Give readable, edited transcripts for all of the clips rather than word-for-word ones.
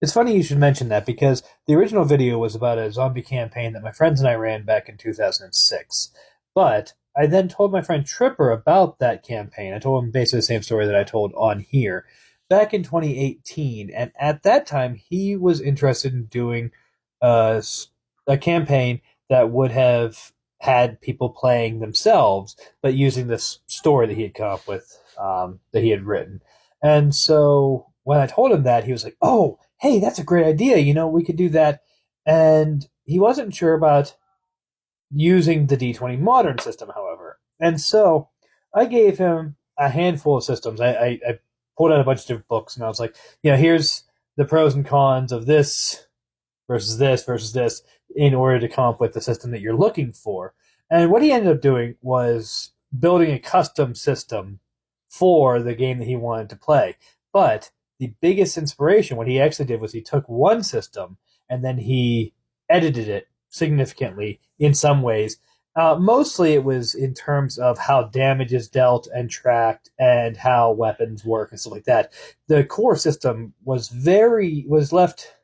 It's funny you should mention that because the original video was about a zombie campaign that my friends and I ran back in 2006. But I then told my friend Tripper about that campaign. I told him basically the same story that I told on here back in 2018. And at that time, he was interested in doing a, a campaign that would have had people playing themselves, but using this story that he had come up with, that he had written. And so when I told him that, he was like, "Oh, hey, that's a great idea. We could do that." And he wasn't sure about using the D20 modern system, however. And so I gave him a handful of systems. I pulled out a bunch of different books and I was like, here's the pros and cons of this versus this in order to come up with the system that you're looking for. And what he ended up doing was building a custom system for the game that he wanted to play. But the biggest inspiration, what he actually did was he took one system and then he edited it significantly in some ways. Mostly it was in terms of how damage is dealt and tracked and how weapons work and stuff like that. The core system was left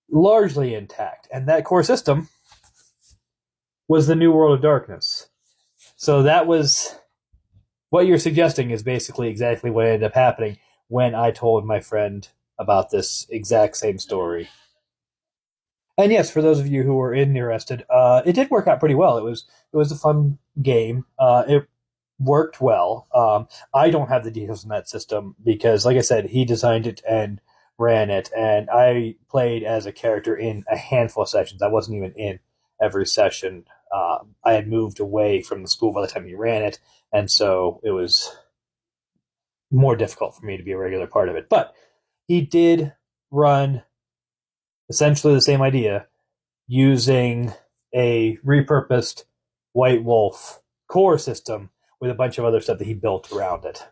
largely intact, and that core system was the New World of Darkness. So that was what you're suggesting is basically exactly what ended up happening when I told my friend about this exact same story. And yes, for those of you who were interested, it did work out pretty well. It was a fun game. It worked well. I don't have the details in that system because, like I said, he designed it and ran it, and I played as a character in a handful of sessions. I wasn't even in every session. I had moved away from the school by the time he ran it, and so it was more difficult for me to be a regular part of it. But he did run essentially the same idea using a repurposed White Wolf core system with a bunch of other stuff that he built around it.